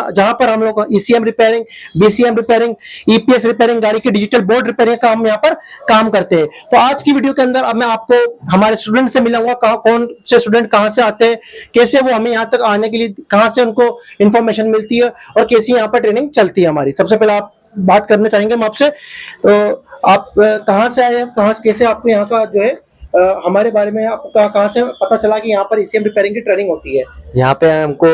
जहां पर हम लोग ECM repairing, BCM repairing, EPS repairing, गाड़ी की डिजिटल बोर्ड रिपेयरिंग का हम यहाँ पर काम करते हैं। तो आज की वीडियो के अंदर अब मैं आपको हमारे स्टूडेंट से मिलाऊंगा, कौन से स्टूडेंट कहाँ से आते हैं, कैसे वो हमें यहाँ तक आने के लिए कहाँ से उनको इन्फॉर्मेशन मिलती है और कैसी यहाँ पर ट्रेनिंग चलती है हमारी। सबसे पहले आप बात करना चाहेंगे हम आपसे, तो आप कहाँ से आए, कहाँ से कैसे आपको यहाँ का जो है हमारे बारे में आपको कहाँ से पता चला कि यहाँ पर ईसीएम रिपेयरिंग की ट्रेनिंग होती है? यहाँ पे हमको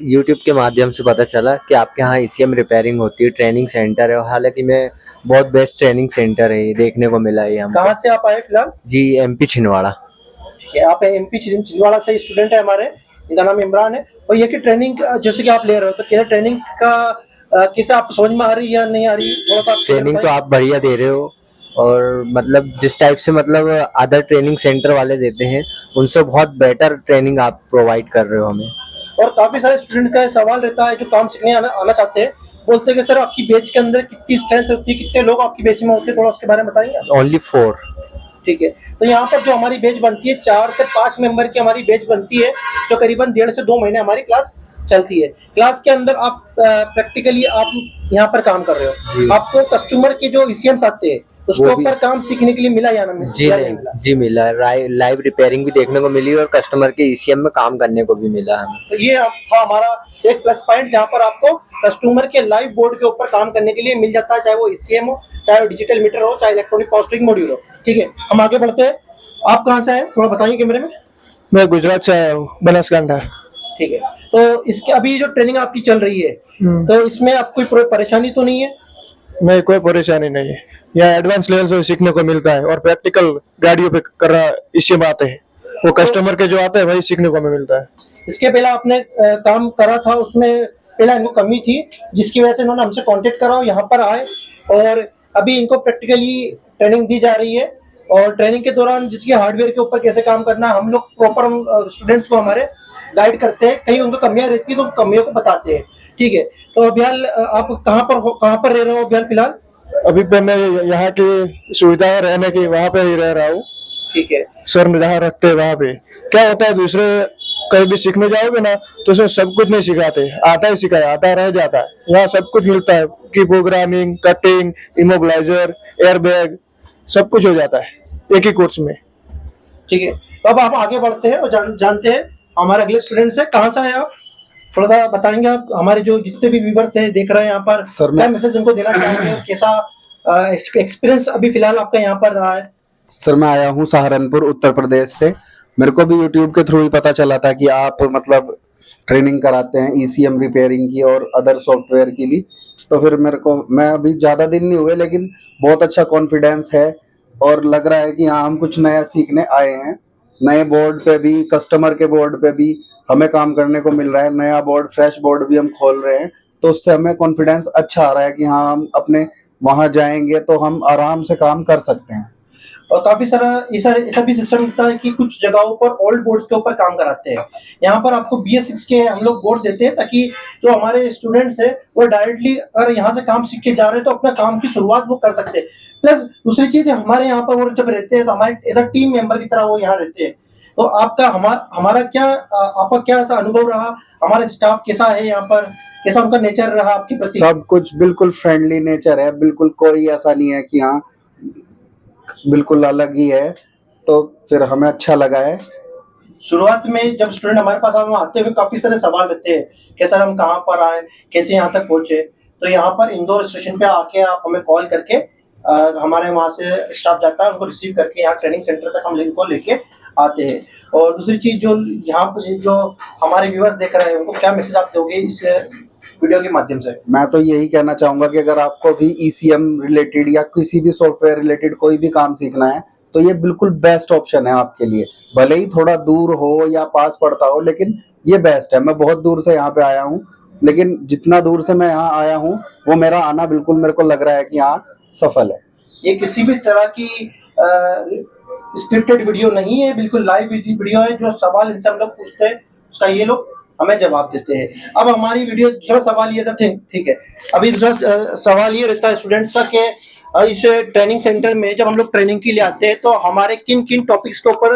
YouTube के माध्यम से पता चला कि आपके यहाँ ईसीएम रिपेयरिंग होती है, ट्रेनिंग सेंटर है। हालांकि मैं बहुत बेस्ट ट्रेनिंग सेंटर है, ये देखने को मिला है हमको। कहाँ से आप आए फिलहाल? जी, एमपी छिंदवाड़ा। आप एमपी छिंदवाड़ा से स्टूडेंट है हमारे, इनका नाम इमरान है। और ये कि ट्रेनिंग जैसे कि आप ले रहे हो, तो क्या ट्रेनिंग का कैसे आप समझ में आ रही है या नहीं आ रही? थोड़ा सा ट्रेनिंग तो आप बढ़िया दे रहे हो, और मतलब जिस टाइप से मतलब अदर ट्रेनिंग सेंटर वाले देते हैं उनसे बहुत बेटर ट्रेनिंग आप प्रोवाइड कर रहे हो हमें। और काफी सारे स्टूडेंट का सवाल रहता है जो काम सीखने आना चाहते हैं, बोलते हैं कि सर आपकी बैच के अंदर कितनी स्ट्रेंथ होती है, कितने लोग आपकी बैच में होते हैं, थोड़ा उसके बारे में बताएंगे? ओनली 4। ठीक है, तो यहाँ पर जो हमारी बैच बनती है 4 से 5 मेंबर की हमारी बैच बनती है, जो करीबन 1.5 से 2 महीने हमारी क्लास चलती है। क्लास के अंदर आप प्रैक्टिकली आप यहाँ पर काम कर रहे हो, आपको कस्टमर के जो ईसीएम्स आते हैं उसके ऊपर काम सीखने के लिए मिला या ना मिला? जी नहीं मिला। जी मिला, लाइव रिपेयरिंग भी देखने को मिली और कस्टमर के ईसीएम में काम करने को भी मिला हमें। तो ये था हमारा एक प्लस पॉइंट, जहाँ पर आपको कस्टमर के लाइव बोर्ड के ऊपर काम करने के लिए मिल जाता है, चाहे वो ईसीएम हो, चाहे वो डिजिटल मीटर हो, चाहे इलेक्ट्रॉनिक पावर स्टेरिंग मॉड्यूल हो। ठीक है, हम आगे बढ़ते हैं। आप कहाँ से आए, थोड़ा बताइए कैमरे में। मैं गुजरात से आया हूँ, बनासकांठा। ठीक है, तो इसके अभी जो ट्रेनिंग आपकी चल रही है, तो इसमें आपको कोई परेशानी तो नहीं है? नहीं, कोई परेशानी नहीं है। यहाँ एडवांस लेवल से सीखने को मिलता है और प्रैक्टिकल गाड़ियों पे कर रहा इससे आते हैं, वो कस्टमर के जो आते हैं वही सीखने को हमें मिलता है। इसके पहले आपने काम करा था, उसमें पहले इनको कमी थी जिसकी वजह से इन्होंने हमसे कांटेक्ट करा और यहाँ पर आए, और अभी इनको प्रैक्टिकली ट्रेनिंग दी जा रही है। और ट्रेनिंग के दौरान जिसकी हार्डवेयर के ऊपर कैसे काम करना है, हम लोग प्रॉपर स्टूडेंट्स को हमारे गाइड करते हैं, कहीं उनको कमियां रहती है तो कमियों को बताते हैं। ठीक है, तो अभियाल आप कहाँ पर रह रहे हो अभियाल फिलहाल? अभी पे मैं यहाँ की सुविधाएं रहने की वहाँ पे ही रह रहा हूँ। ठीक है सर जहाँ रखते हैं वहाँ पे क्या होता है, दूसरे कहीं भी सीखने जाओगे ना तो उसमें सब कुछ नहीं सिखाते, आता ही सिखाया, आता रह जाता है। यहाँ सब कुछ मिलता है, की प्रोग्रामिंग, कटिंग, इमोबिलाइजर, एयरबैग, सब कुछ हो जाता है एक ही कोर्स में। ठीक है, तो अब आप आगे बढ़ते हैं और जानते हैं हमारे अगले स्टूडेंट से। कहाँ से आए आप, थोड़ा सा बताएंगे आप? हमारे जो जितने भी व्यूअर्स हैं देख रहे हैं यहाँ पर, क्या मैसेज उनको देना चाहेंगे, कैसा एक्सपीरियंस अभी फिलहाल आपका यहाँ पर रहा है? सर मैं आया हूँ सहारनपुर उत्तर प्रदेश से। मेरे को भी यूट्यूब के थ्रू ही पता चला था कि आप मतलब ट्रेनिंग कराते हैं ईसीएम रिपेयरिंग की और अदर सॉफ्टवेयर की भी। तो फिर मैं अभी ज़्यादा दिन नहीं हुए लेकिन बहुत अच्छा कॉन्फिडेंस है और लग रहा है कि हाँ हम कुछ नया सीखने आए हैं। नए बोर्ड पे भी, कस्टमर के बोर्ड पे भी हमें काम करने को मिल रहा है। नया बोर्ड, फ्रेश बोर्ड भी हम खोल रहे हैं, तो उससे हमें कॉन्फिडेंस अच्छा आ रहा है कि हाँ हम अपने वहाँ जाएंगे तो हम आराम से काम कर सकते हैं। और काफी सारा ऐसा भी सिस्टम होता है कि कुछ जगहों पर ओल्ड बोर्ड्स के ऊपर काम कराते हैं। यहाँ पर आपको BS6 के हम लोग बोर्ड देते हैं, ताकि जो हमारे स्टूडेंट्स हैं वो डायरेक्टली अगर यहाँ से काम सीख के जा रहे हैं तो अपना काम की शुरुआत वो कर सकते हैं। प्लस दूसरी चीज है, हमारे यहाँ पर वो जब रहते हैं तो हमारे ऐसा टीम मेंबर की तरह वो यहाँ रहते हैं। तो आपका आपका क्या ऐसा अनुभव रहा, हमारा स्टाफ कैसा है यहाँ पर, कैसा उनका नेचर रहा आपके प्रति? सब कुछ बिल्कुल फ्रेंडली नेचर है, बिल्कुल कोई ऐसा नहीं है कि हाँ, बिल्कुल अलग ही है। तो फिर हमें अच्छा लगा है। शुरुआत में जब स्टूडेंट हमारे पास आते हुए काफी सारे सवाल रहते हैं कि सर हम कहाँ पर आए, कैसे यहाँ तक पहुंचे। तो यहाँ पर इंदौर स्टेशन पे आके आप हमें कॉल करके हमारे वहाँ से स्टाफ जाता है, उनको रिसीव करके यहाँ ट्रेनिंग सेंटर तक हम इनको लेके आते हैं। और दूसरी चीज जो यहाँ पर जो हमारे व्यूअर्स देख रहे हैं उनको क्या मैसेज आप दोगे इस वीडियो के माध्यम से? मैं तो यही कहना चाहूंगा कि अगर आपको भी ईसीएम रिलेटेड या किसी भी सॉफ्टवेयर रिलेटेड कोई भी काम सीखना है तो ये बिल्कुल बेस्ट ऑप्शन है आपके लिए। भले ही थोड़ा दूर हो या पास पड़ता हो, लेकिन ये बेस्ट है। मैं बहुत दूर से यहाँ पे आया हूँ, लेकिन जितना दूर से मैं यहाँ आया हूँ वो मेरा आना बिल्कुल मेरे को लग रहा है कि यहाँ सफल है। ये किसी भी तरह की स्क्रिप्टेड वीडियो नहीं है, बिल्कुल लाइव वीडियो है। जो सवाल इनसे हम लोग पूछते हैं उसका ये लोग हमें जवाब देते हैं। अब हमारी वीडियो दूसरा सवाल ये था, ठीक है, अभी दूसरा सवाल ये रहता है स्टूडेंट्स का कि इस ट्रेनिंग सेंटर में जब हम लोग ट्रेनिंग के लिए आते हैं तो हमारे किन किन टॉपिक्स के ऊपर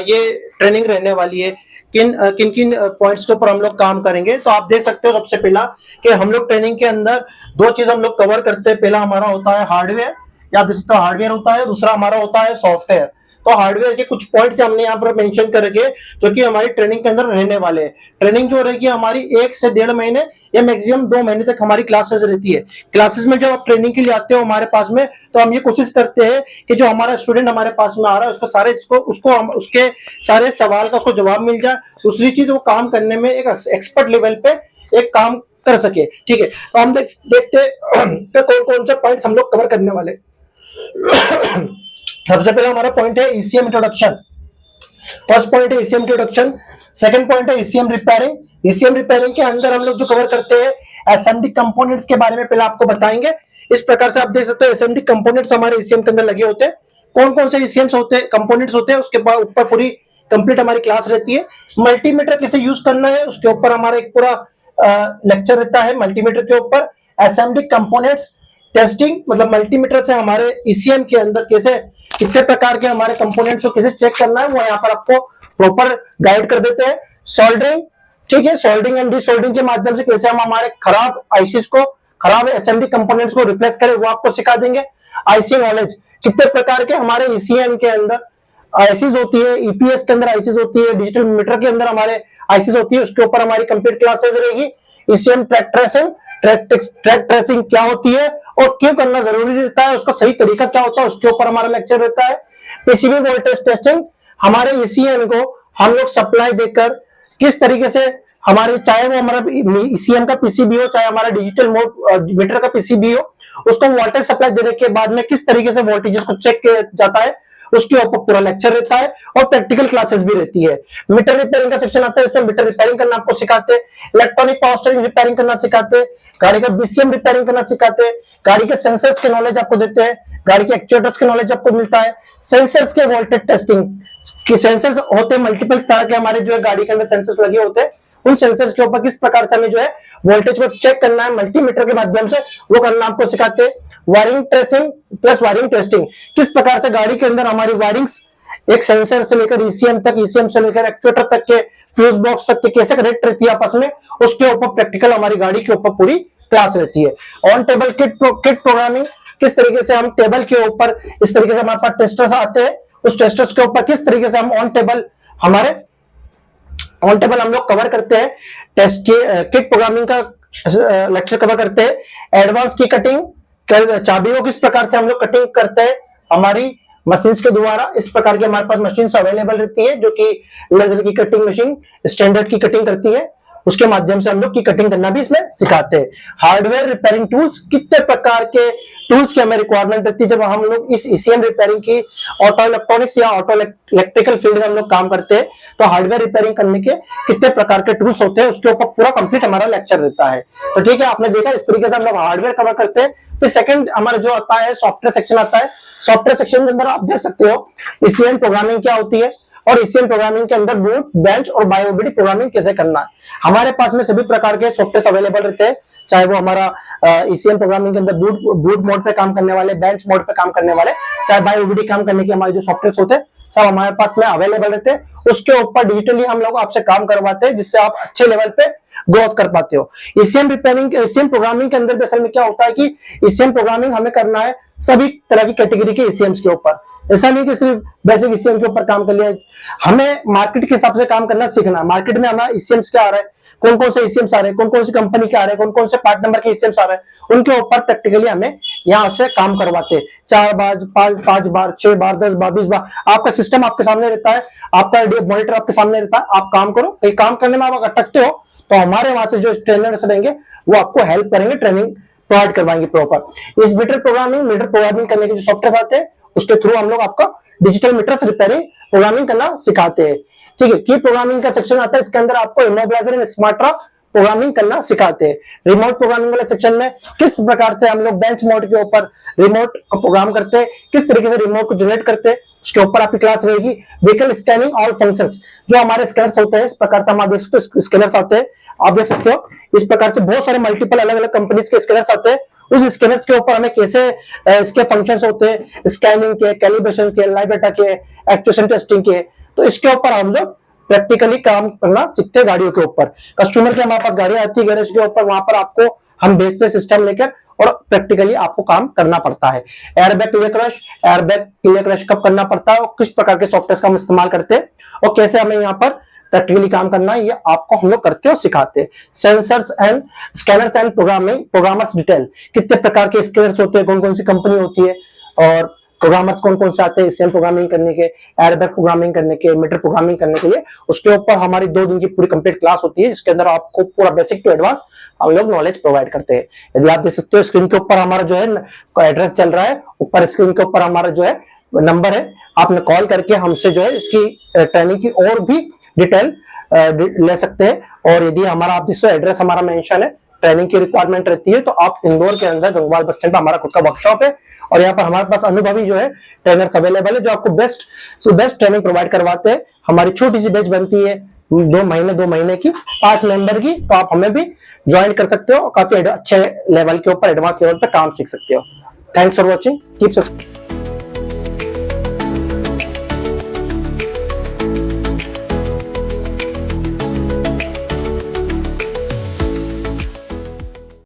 ये ट्रेनिंग रहने वाली है, किन किन पॉइंट्स के ऊपर हम लोग काम करेंगे। तो आप देख सकते हो सबसे पहला कि हम लोग ट्रेनिंग के अंदर दो चीज हम लोग कवर करते हैं। पहला हमारा होता है हार्डवेयर, या आप देख सकते हो हार्डवेयर होता है, दूसरा हमारा होता है सॉफ्टवेयर। तो हार्डवेयर के कुछ पॉइंट्स हमने यहाँ पर मेंशन करके जो कि हमारी ट्रेनिंग के अंदर रहने वाले हैं। ट्रेनिंग जो रहेगी हमारी 1 से 1.5 महीने या मैक्सिमम 2 महीने तक हमारी क्लासेस रहती है। क्लासेस में जब आप ट्रेनिंग के लिए आते हो हमारे पास में, तो हम ये कोशिश करते हैं कि जो हमारा स्टूडेंट हमारे पास में आ रहा है उसके सारे सवाल का उसको जवाब मिल जाए। दूसरी चीज, वो काम करने में एक एक्सपर्ट लेवल पे एक काम कर सके। ठीक है, तो हम देखते हैं कौन कौन से पॉइंट्स हम लोग कवर करने वाले। सबसे पहला हमारा पॉइंट है ईसीएम इंट्रोडक्शन। फर्स्ट पॉइंट है ईसीएम इंट्रोडक्शन। सेकंड पॉइंट है ईसीएम रिपेयरिंग। ईसीएम रिपेयरिंग के अंदर हम लोग जो कवर करते हैं एसएमडी कंपोनेंट्स के बारे में पहले आपको बताएंगे। इस प्रकार से आप देख सकते हो एसएमडी कंपोनेंट्स हमारे ईसीएम के अंदर लगे होते हैं। कौन कौन से ईसीएम्स होते हैं, कंपोनेंट्स होते हैं, उसके बाद ऊपर पूरी कंप्लीट हमारी क्लास रहती है। मल्टीमीटर कैसे यूज करना है उसके ऊपर हमारा एक पूरा लेक्चर रहता है मल्टीमीटर के ऊपर। एसएमडी कंपोनेंट्स टेस्टिंग, मतलब मल्टीमीटर से हमारे ईसीएम के अंदर कैसे कितने प्रकार के हमारे कंपोनेंट्स को कैसे चेक करना है वो यहाँ पर आपको प्रॉपर गाइड कर देते हैं। सोल्डरिंग, ठीक है, सोल्डरिंग एंड डिसोल्डरिंग के माध्यम से कैसे हम हमारे खराब आईसीज को, खराब एसएमडी कंपोनेंट्स को रिप्लेस करें वो आपको सिखा देंगे। आईसी नॉलेज, कितने प्रकार के हमारे ईसीएम के अंदर आईसीज होती है, ईपीएस के अंदर आईसीज होती है, डिजिटल मीटर के अंदर हमारे आईसीज होती है, उसके ऊपर हमारी कंप्लीट क्लासेस रहेगी। ECM track tracing, track tracing क्या होती है और क्यों करना जरूरी रहता है, उसका सही तरीका क्या होता है, उसके ऊपर हमारा लेक्चर रहता है। पीसीबी वोल्टेज टेस्टिंग, हमारे ईसीएम को हम लोग सप्लाई देकर किस तरीके से हमारे, चाहे वो हमारा ईसीएम का पीसीबी हो, चाहे हमारा डिजिटल मीटर का पीसीबी हो, उसको वोल्टेज सप्लाई देने के बाद में किस तरीके से वोल्टेजेस को चेक किया जाता है उसके ऊपर पूरा लेक्चर रहता है और प्रैक्टिकल क्लासेस भी रहती है। मीटर रिपेयरिंग का सेक्शन आता है, इसमें मीटर रिपेयरिंग करना आपको सिखाते हैं, इलेक्ट्रॉनिक पावर स्टेरिंग रिपेयरिंग करना सिखाते हैं, गाड़ी का बीसीएम रिपेयरिंग करना सिखाते हैं, गाड़ी के सेंसर्स के नॉलेज आपको देते हैं, गाड़ी के एक्चुएटर्स के नॉलेज आपको मिलता है, सेंसर्स के वोल्टेज टेस्टिंग की, सेंसर्स होते हैं मल्टीपल तरह के हमारे जो है गाड़ी के अंदर सेंसर्स लगे होते हैं, उन सेंसर्स के ऊपर किस प्रकार से हमें जो है वोल्टेज को चेक करना है मल्टीमीटर के माध्यम से वो करना आपको सिखाते हैं। Wiring tracing plus wiring testing, किस प्रकार से गाड़ी के अंदर हमारी वायरिंग्स एक सेंसर से लेकर ईसीएम तक, ईसीएम से लेकर एक्चुएटर तक के, फ्यूज बॉक्स तक के कैसे कनेक्ट रहती है आपस में, उसके ऊपर प्रैक्टिकल हमारी गाड़ी के ऊपर पूरी क्लास रहती है। ऑन टेबल किट प्रोग्रामिंग, किस तरीके से हम टेबल के ऊपर, इस तरीके से हमारे पास टेस्टर्स आते हैं, उस टेस्टर्स के ऊपर किस तरीके से हम ऑन टेबल हम लोग कवर करते हैं। टेस्ट के किट प्रोग्रामिंग का लेक्चर कवर करते हैं। एडवांस की कटिंग, चाबियों किस प्रकार से हम लोग कटिंग करते हैं हमारी मशीन्स के द्वारा, इस प्रकार की हमारे पास मशीन्स अवेलेबल रहती है जो कि लेजर की कटिंग मशीन, स्टैंडर्ड की कटिंग करती है, उसके माध्यम से हम लोग की कटिंग करना भी इसमें सिखाते हैं। हार्डवेयर रिपेयरिंग टूल्स, कितने प्रकार के टूल्स की हमें रिक्वायरमेंट रहती है जब हम लोग इस ईसीएम रिपेयरिंग की ऑटो इलेक्ट्रॉनिक्स या ऑटो इलेक्ट्रिकल फील्ड में हम लोग काम करते हैं, तो हार्डवेयर रिपेयरिंग करने के कितने प्रकार के टूल्स होते हैं उसके ऊपर पूरा कंप्लीट हमारा लेक्चर रहता है। तो ठीक है, आपने देखा इस तरीके से हम लोग हार्डवेयर कवर करते हैं। फिर सेकंड हमारा जो आता है सॉफ्टवेयर सेक्शन आता है। सॉफ्टवेयर सेक्शन के अंदर आप देख सकते हो ईसीएम प्रोग्रामिंग क्या होती है और ईसीएम प्रोग्रामिंग के अंदर बूट, बेंच और बायोबीडी प्रोग्रामिंग कैसे करना है। हमारे पास में सभी प्रकार के सॉफ्टवेयर अवेलेबल रहते हैं, चाहे वो हमारा ईसीएम प्रोग्रामिंग के अंदर बूट मोड पे काम करने वाले, बेंच मोड पे काम करने वाले, चाहे बायोबीडी काम करने के हमारे जो सॉफ्टवेयर होते हैं सब हमारे पास में अवेलेबल रहते हैं। उसके ऊपर डिजिटली हम लोग आपसे काम करवाते हैं जिससे आप अच्छे लेवल पे ग्रोथ कर पाते हो। ईसीएम रिपेयरिंग, ईसीएम प्रोग्रामिंग के अंदर असल में क्या होता है कि ईसीएम प्रोग्रामिंग हमें करना है सभी तरह की कैटेगरी के ईसीएम्स के ऊपर। ऐसा नहीं कि सिर्फ बेसिक ईसीएम के ऊपर काम कर लिया, हमें मार्केट के हिसाब से काम करना सीखना है। मार्केट में हमारा ईसीएम्स क्या आ रहा है, कौन कौन से ईसीएम्स आ रहे हैं, कौन कौन सी कंपनी के आ रहे हैं, कौन कौन से पार्ट नंबर के ईसीएम्स आ रहे हैं, उनके ऊपर प्रैक्टिकली हमें यहाँ से काम करवाते हैं। 4 बार, 5 बार, 6 बार, 10 बार, 20 बार, आपका सिस्टम आपके सामने रहता है, आपका मॉनिटर आपके सामने रहता है, आप काम करो। ये काम करने में आप अटकते हो तो हमारे वहां से जो ट्रेनर्स रहेंगे वो आपको हेल्प करेंगे, ट्रेनिंग प्रोवाइड करवाएंगे प्रॉपर। इस मीटर प्रोग्रामिंग करने के जो सॉफ्टवेयर आते हैं उसके थ्रू हम लोग आपको डिजिटल मीटर्स रिपेयरिंग प्रोग्रामिंग करना सिखाते हैं। ठीक है, की प्रोग्रामिंग का सेक्शन आता है, इसके अंदर आपको इमोबिलाइजर एंड स्मार्टरा प्रोग्रामिंग करना सिखाते हैं। रिमोट प्रोग्रामिंग वाले सेक्शन में किस प्रकार से हम लोग बेंच मोड के ऊपर रिमोट को प्रोग्राम करते हैं, किस तरीके से रिमोट को जनरेट करते हैं, उसके ऊपर आपकी क्लास रहेगी। व्हीकल स्कैनिंग ऑल फंक्शंस, जो हमारे स्कैनर्स होते हैं, इस प्रकार से हम देख सकते हो स्कैनर्स आते हैं, आप देख सकते हो इस प्रकार से बहुत सारे मल्टीपल अलग अलग कंपनीज के स्कैनर्स आते हैं। उस स्कैनर्स के ऊपर हमें कैसे इसके फंक्शंस होते हैं, स्कैनिंग के, कैलिब्रेशन के, लाइव डाटा के, एक्चुएशन टेस्टिंग के, तो इसके ऊपर हम लोग प्रैक्टिकली काम करना सीखते हैं गाड़ियों के ऊपर। कस्टमर के हमारे पास गाड़ी आती है गैरेज के ऊपर, वहां पर आपको हम भेजते सिस्टम लेकर और प्रैक्टिकली आपको काम करना पड़ता है। एयरबैग क्लियर क्रश कब करना पड़ता है और किस प्रकार के सॉफ्टवेयर का हम इस्तेमाल करते हैं और कैसे हमें यहाँ पर प्रैक्टिकली काम करना है, ये आपको हम लोग करते और सिखाते हैं। Sensors and scanners and programmers detail, कितने प्रकार के स्कैनर्स होते हैं, कौन कौन सी कंपनी होती है और प्रोग्रामर्स कौन कौन से आते हैं सीएम प्रोग्रामिंग करने के, एयरबैग प्रोग्रामिंग करने के, मीटर प्रोग्रामिंग करने के लिए। उसके ऊपर हमारी 2 दिन की पूरी कंप्लीट क्लास होती है, जिसके अंदर आपको पूरा बेसिक टू एडवांस हम लोग नॉलेज प्रोवाइड करते हैं। यदि आप देख सकते हो स्क्रीन के ऊपर हमारा जो है एड्रेस चल रहा है, ऊपर स्क्रीन के ऊपर हमारा जो है नंबर है, आपने कॉल करके हमसे जो है इसकी ट्रेनिंग की और भी डिटेल ले सकते हैं। और यदि हमारा आप जिसको एड्रेस हमारा मेंशन है, ट्रेनिंग की रिक्वायरमेंट रहती है, तो आप इंदौर के अंदर गंगवाल बस स्टैंड पर हमारा खुद का वर्कशॉप है और यहाँ पर हमारे पास अनुभवी जो है ट्रेनर्स अवेलेबल है, जो आपको best to best training provide करवाते हैं। हमारी छोटी सी बैच बनती है 2 महीने की 5 मेंबर की, तो आप हमें भी ज्वाइन कर सकते हो, काफी अच्छे लेवल के ऊपर एडवांस लेवल पे काम सीख सकते हो। Thanks for watching, keep subscribe.